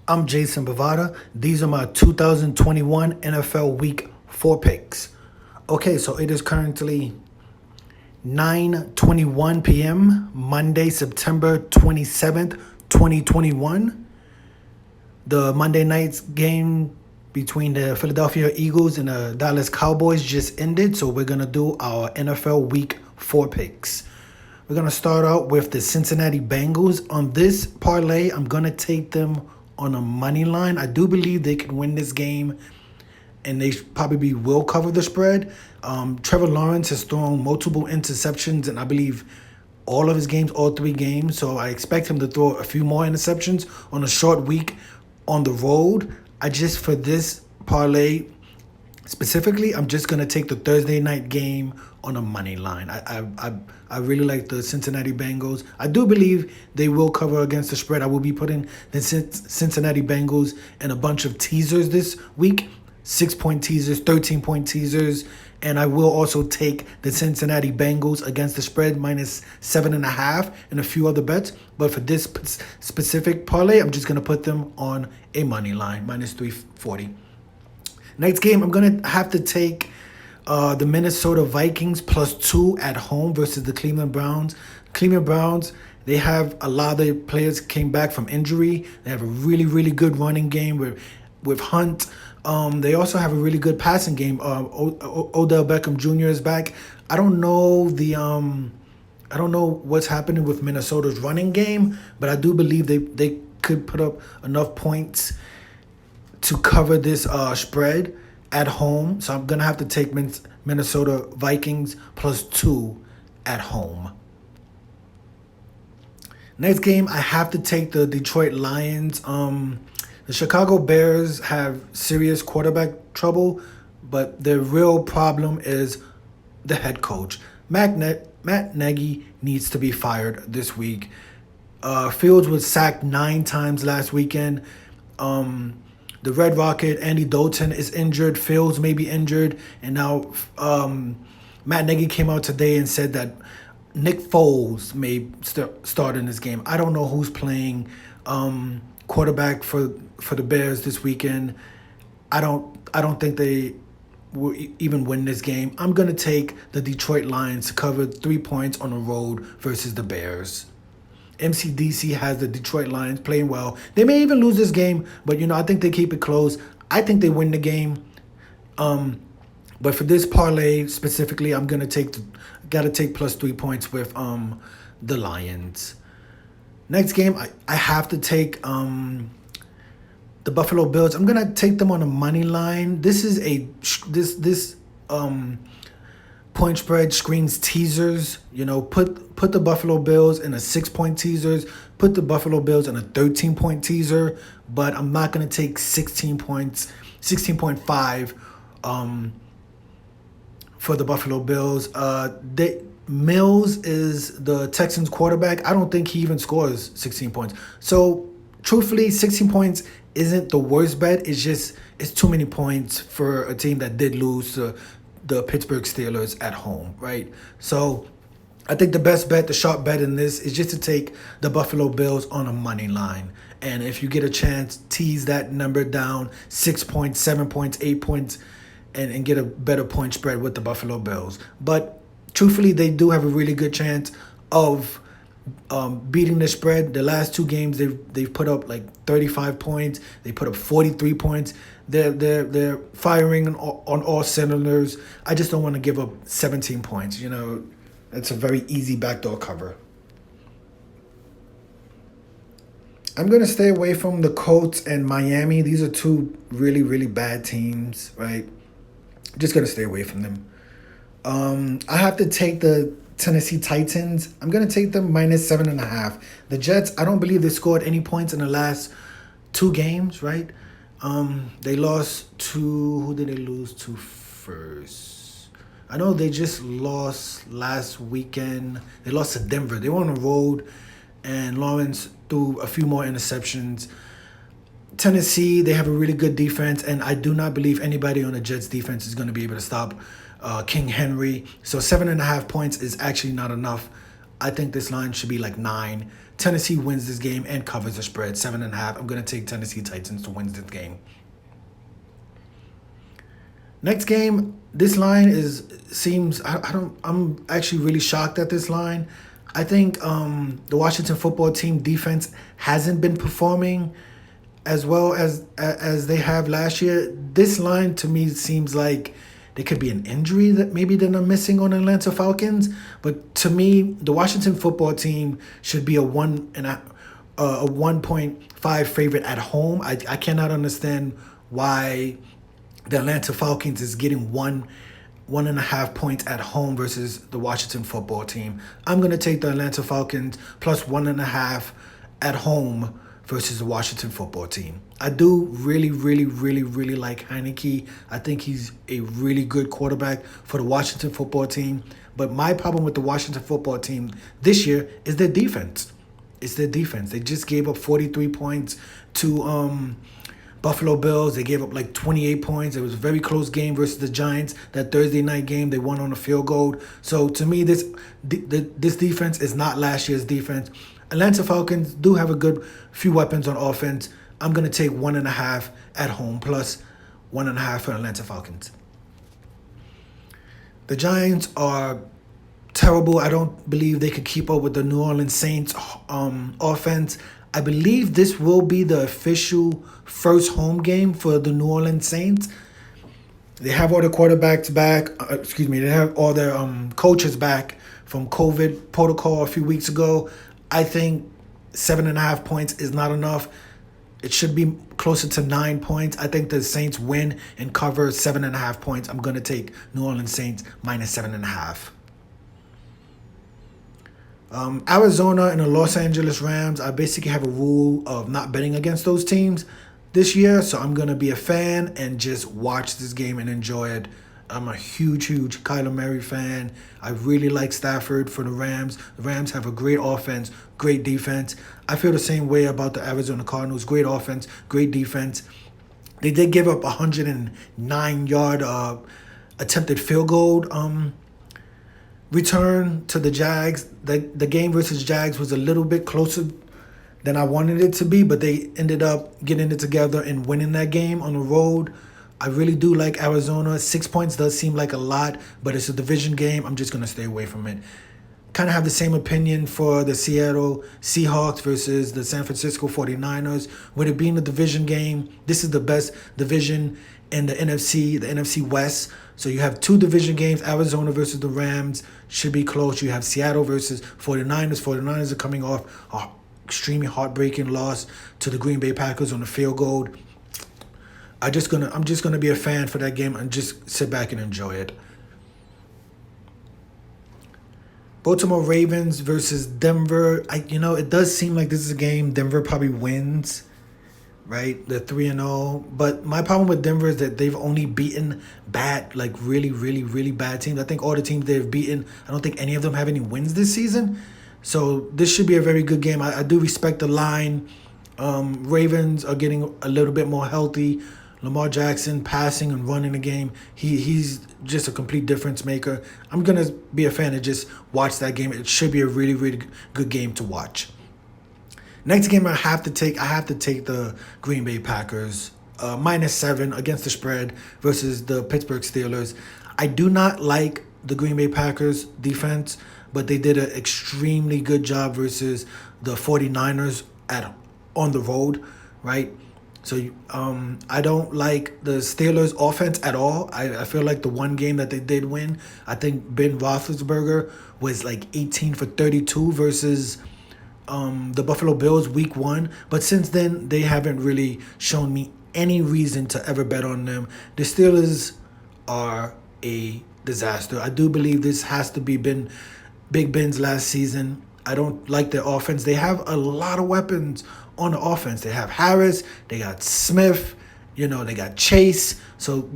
I'm Jason Bovada. These are my 2021 NFL Week 4 picks. Okay, so it is currently 9:21 p.m. Monday, September 27th, 2021. The Monday night's game between the Philadelphia Eagles and the Dallas Cowboys just ended, so we're going to do our NFL Week 4 picks. We're going to start out with the Cincinnati Bengals. On this parlay, I'm going to take them on a money line. I do believe they can win this game, and they probably will cover the spread. Trevor Lawrence has thrown multiple interceptions, and I believe all of his games, all 3 games. So I expect him to throw a few more interceptions on a short week on the road. For this parlay specifically, I'm just going to take the Thursday night game on a money line. I really like the Cincinnati Bengals. I do believe they will cover against the spread. I will be putting the Cincinnati Bengals in a bunch of teasers this week. 6-point teasers, 13-point teasers. And I will also take the Cincinnati Bengals against the spread minus 7.5 and a few other bets. But for this specific parlay, I'm just going to put them on a money line, minus 340. Next game, I'm going to have to take the Minnesota Vikings +2 at home versus the Cleveland Browns. Cleveland Browns, they have a lot of their players came back from injury. They have a really, really good running game with Hunt. They also have a really good passing game. Odell Beckham Jr. is back. I don't know what's happening with Minnesota's running game, but I do believe they could put up enough points to cover this spread at home. So I'm going to have to take Minnesota Vikings +2 at home. Next game, I have to take the Detroit Lions. The Chicago Bears have serious quarterback trouble, but the real problem is the head coach. Matt Nagy needs to be fired this week. Fields was sacked 9 times last weekend. The Red Rocket, Andy Dalton, is injured. Fields may be injured. And now Matt Nagy came out today and said that Nick Foles may start in this game. I don't know who's playing quarterback for the Bears this weekend. I don't think they will even win this game. I'm going to take the Detroit Lions to cover 3 points on the road versus the Bears. MCDC has the Detroit Lions playing well. They may even lose this game, but I think they keep it close. I think they win the game. But for this parlay specifically, I'm gonna take +3 points with the Lions. Next game, I have to take the Buffalo Bills. I'm gonna take them on a money line. This is this point spread screens teasers. Put the Buffalo Bills in a 6-point teasers. Put the Buffalo Bills in a 13-point teaser. But I'm not gonna take 16 points, 16.5 for the Buffalo Bills. Mills is the Texans quarterback. I don't think he even scores 16 points. So truthfully, 16 points isn't the worst bet. It's too many points for a team that did lose to the Pittsburgh Steelers at home, right? So I think the best bet, the sharp bet in this is just to take the Buffalo Bills on a money line. And if you get a chance, tease that number down 6 points, 7 points, 8 points, and get a better point spread with the Buffalo Bills. But truthfully, they do have a really good chance of beating the spread. The last 2 games, they've put up like 35 points. They put up 43 points. They're firing on all cylinders. I just don't want to give up 17 points. It's a very easy backdoor cover. I'm going to stay away from the Colts and Miami. These are 2 really, really bad teams, right? Just going to stay away from them. I have to take the Tennessee Titans. I'm going to take them minus 7.5. The Jets, I don't believe they scored any points in the last 2 games, right? They lost to, who did they lose to first? I know they just lost last weekend. They lost to Denver. They were on the road, and Lawrence threw a few more interceptions. Tennessee, they have a really good defense, and I do not believe anybody on the Jets defense is going to be able to stop King Henry. So 7.5 points is actually not enough I think this line should be like 9. Tennessee wins this game and covers the spread, 7.5. I'm going to take Tennessee Titans to win this game. Next game, this line I'm actually really shocked at this line. I think the Washington football team defense hasn't been performing as well as they have last year. This line to me seems like there could be an injury that maybe they're missing on Atlanta Falcons. But to me, the Washington football team should be a 1.5 favorite at home. I cannot understand why the Atlanta Falcons is getting 1.5 points at home versus the Washington football team. I'm going to take the Atlanta Falcons plus 1.5 at home versus the Washington football team. I do really, really, really, really like Heineke. I think he's a really good quarterback for the Washington football team. But my problem with the Washington football team this year is their defense. It's their defense. They just gave up 43 points to Buffalo Bills. They gave up like 28 points. It was a very close game versus the Giants. That Thursday night game, they won on a field goal. So to me, this defense is not last year's defense. Atlanta Falcons do have a good few weapons on offense. I'm going to take 1.5 at home plus 1.5 for Atlanta Falcons. The Giants are terrible. I don't believe they could keep up with the New Orleans Saints offense. I believe this will be the official first home game for the New Orleans Saints. They have all the quarterbacks back. They have all their coaches back from COVID protocol a few weeks ago. I think 7.5 points is not enough. It should be closer to 9 points. I think the Saints win and cover 7.5 points. I'm going to take New Orleans Saints minus 7.5. Arizona and the Los Angeles Rams, I basically have a rule of not betting against those teams this year. So I'm going to be a fan and just watch this game and enjoy it. I'm a huge Kyler Murray fan. I really like Stafford for the Rams. The Rams have a great offense, great defense. I feel the same way about the Arizona Cardinals. Great offense, great defense. They did give up 109-yard attempted field goal return to the Jags. The game versus Jags was a little bit closer than I wanted it to be, but they ended up getting it together and winning that game on the road. I really do like Arizona. 6 points does seem like a lot, but it's a division game. I'm just going to stay away from it. Kind of have the same opinion for the Seattle Seahawks versus the San Francisco 49ers. With it being a division game, this is the best division in the NFC West. So you have 2 division games. Arizona versus the Rams should be close. You have Seattle versus 49ers. 49ers are coming off an extremely heartbreaking loss to the Green Bay Packers on the field goal. I'm just gonna be a fan for that game and just sit back and enjoy it. Baltimore Ravens versus Denver. It does seem like this is a game Denver probably wins, right? They're 3-0. But my problem with Denver is that they've only beaten really, really, really bad teams. I think all the teams they've beaten, I don't think any of them have any wins this season. So this should be a very good game. I do respect the line. Ravens are getting a little bit more healthy. Lamar Jackson passing and running the game. He's just a complete difference maker. I'm going to be a fan and just watch that game. It should be a really, really good game to watch. Next game I have to take the Green Bay Packers. -7 against the spread versus the Pittsburgh Steelers. I do not like the Green Bay Packers defense, but they did an extremely good job versus the 49ers on the road, right? So I don't like the Steelers' offense at all. I feel like the one game that they did win, I think Ben Roethlisberger was like 18 for 32 versus the Buffalo Bills week 1. But since then, they haven't really shown me any reason to ever bet on them. The Steelers are a disaster. I do believe this has to be Big Ben's last season. I don't like their offense. They have a lot of weapons on the offense. They have Harris, they got Smith, they got Chase. So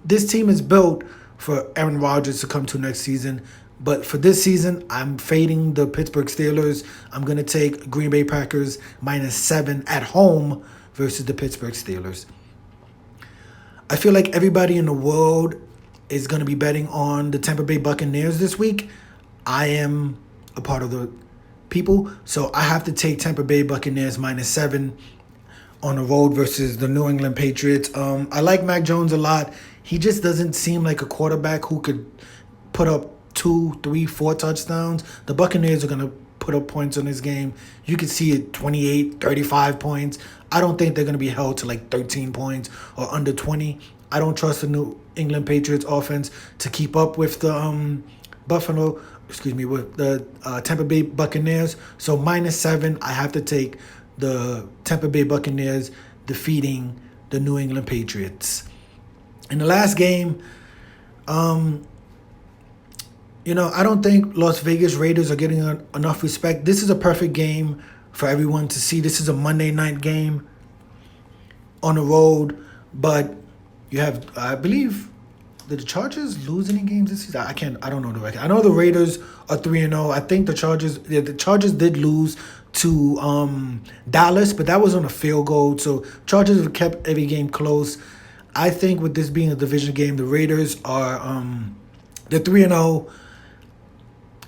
this team is built for Aaron Rodgers to come to next season. But for this season, I'm fading the Pittsburgh Steelers. I'm going to take Green Bay Packers -7 at home versus the Pittsburgh Steelers. I feel like everybody in the world is going to be betting on the Tampa Bay Buccaneers this week. I am a part of the people. So I have to take Tampa Bay Buccaneers -7 on the road versus the New England Patriots. I like Mac Jones a lot. He just doesn't seem like a quarterback who could put up 2, 3, 4 touchdowns. The Buccaneers are going to put up points on this game. You can see it 28, 35 points. I don't think they're going to be held to like 13 points or under 20. I don't trust the New England Patriots offense to keep up with the with the Tampa Bay Buccaneers. So -7, I have to take the Tampa Bay Buccaneers defeating the New England Patriots. In the last game, I don't think Las Vegas Raiders are getting enough respect. This is a perfect game for everyone to see. This is a Monday night game on the road, but you have, I believe, did the Chargers lose any games this season? I don't know the record. I know the Raiders are 3-0. I think the Chargers did lose to Dallas, but that was on a field goal. So Chargers have kept every game close. I think with this being a division game, the Raiders are they're 3-0.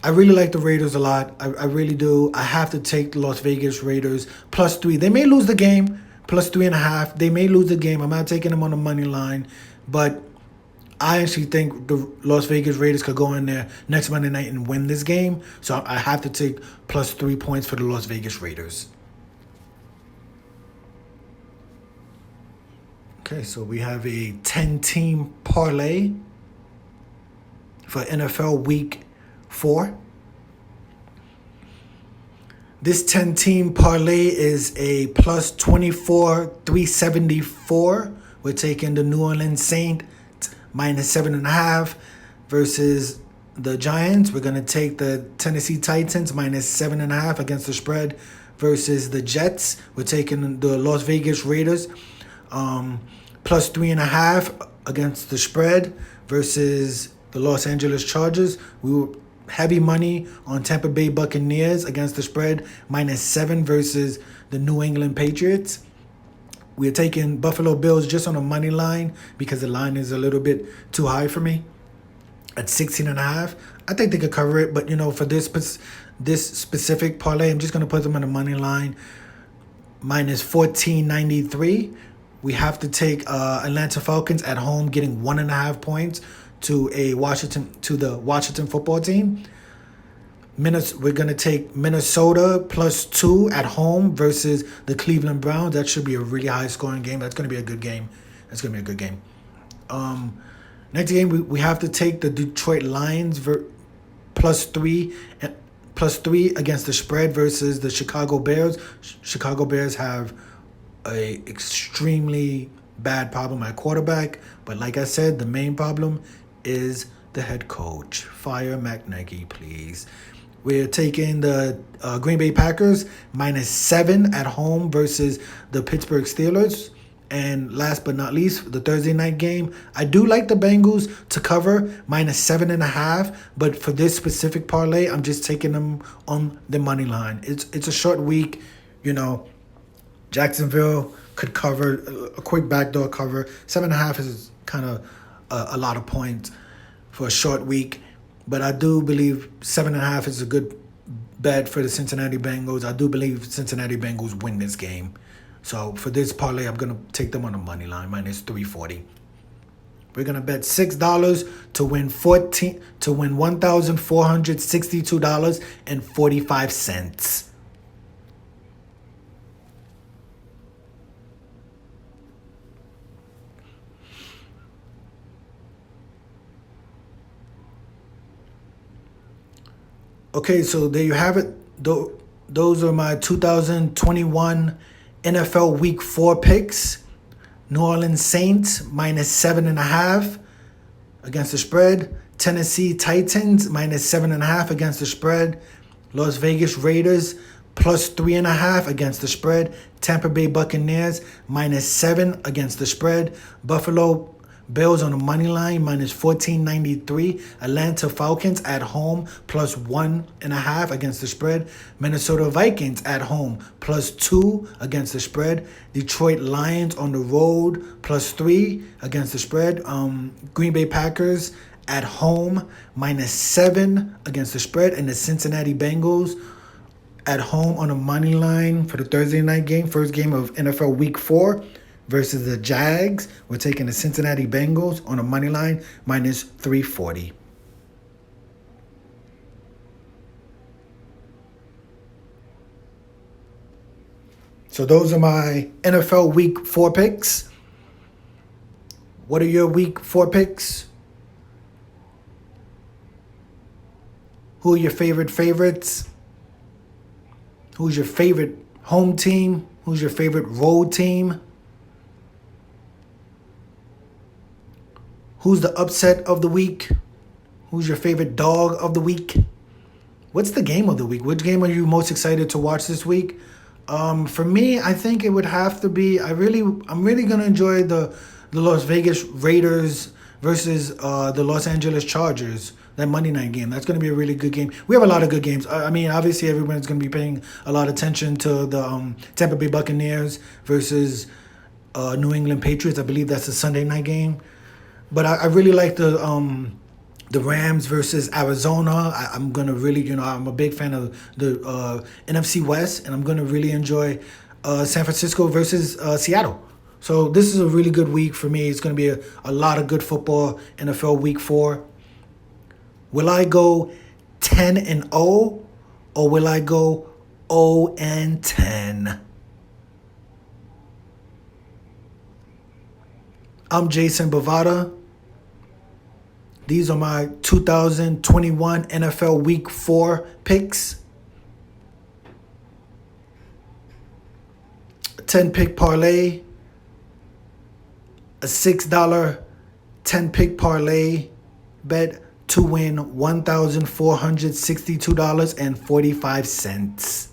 I really like the Raiders a lot. I really do. I have to take the Las Vegas Raiders +3. They may lose the game, +3.5. They may lose the game. I'm not taking them on the money line, but I actually think the Las Vegas Raiders could go in there next Monday night and win this game. So I have to take +3 points for the Las Vegas Raiders. Okay, so we have a 10-team parlay for NFL Week 4. This 10-team parlay is a +24,374. We're taking the New Orleans Saints -7.5 versus the Giants. We're going to take the Tennessee Titans -7.5 against the spread versus the Jets. We're taking the Las Vegas Raiders +3.5 against the spread versus the Los Angeles Chargers. We were heavy money on Tampa Bay Buccaneers against the spread -7 versus the New England Patriots. We're taking Buffalo Bills just on a money line because the line is a little bit too high for me at 16.5. I think they could cover it, but for this specific parlay, I'm just going to put them on the money line -14.93. We have to take Atlanta Falcons at home, getting 1.5 points to the Washington football team. We're going to take Minnesota +2 at home versus the Cleveland Browns. That should be a really high-scoring game. That's going to be a good game. Next game, we have to take the Detroit Lions +3 against the spread versus the Chicago Bears. Chicago Bears have a extremely bad problem at quarterback, but like I said, the main problem is the head coach. Fire Matt Nagy, please. We're taking the Green Bay Packers -7 at home versus the Pittsburgh Steelers. And last but not least, the Thursday night game. I do like the Bengals to cover -7.5, but for this specific parlay, I'm just taking them on the money line. It's a short week, Jacksonville could cover a quick backdoor cover. 7.5 is kind of a lot of points for a short week. But I do believe 7.5 is a good bet for the Cincinnati Bengals. I do believe Cincinnati Bengals win this game. So for this parlay, I'm going to take them on the money line, -340. We're going to bet $6 to win $1,462.45. Okay, so there you have it. Those are my 2021 NFL Week 4 picks. New Orleans Saints -7.5 against the spread. Tennessee Titans -7.5 against the spread. Las Vegas Raiders +3.5 against the spread. Tampa Bay Buccaneers -7 against the spread. Buffalo Bills on the money line -14.93. Atlanta Falcons at home +1.5 against the spread. Minnesota Vikings at home +2 against the spread. Detroit Lions on the road +3 against the spread. Green Bay Packers at home, -7 against the spread, and the Cincinnati Bengals at home on a money line for the Thursday night game, first game of NFL Week 4 versus the Jags. We're taking the Cincinnati Bengals on a money line, -340. So those are my NFL Week 4 picks. What are your Week 4 picks? Who are your favorites? Who's your favorite home team? Who's your favorite road team? Who's the upset of the week? Who's your favorite dog of the week? What's the game of the week? Which game are you most excited to watch this week? For me, I think it would have to be. I'm really gonna enjoy the Las Vegas Raiders versus the Los Angeles Chargers. That Monday night game. That's going to be a really good game. We have a lot of good games. I mean, obviously, everyone's going to be paying a lot of attention to the Tampa Bay Buccaneers versus New England Patriots. I believe that's a Sunday night game. But I really like the Rams versus Arizona. I'm going to really, I'm a big fan of the NFC West, and I'm going to really enjoy San Francisco versus Seattle. So this is a really good week for me. It's going to be a lot of good football, NFL Week 4. Will I go 10-0 or will I go 0-10? I'm Jason Bovada. These are my 2021 NFL Week 4 picks. 10-pick parlay. A $6 10-pick parlay bet to win $1,462.45.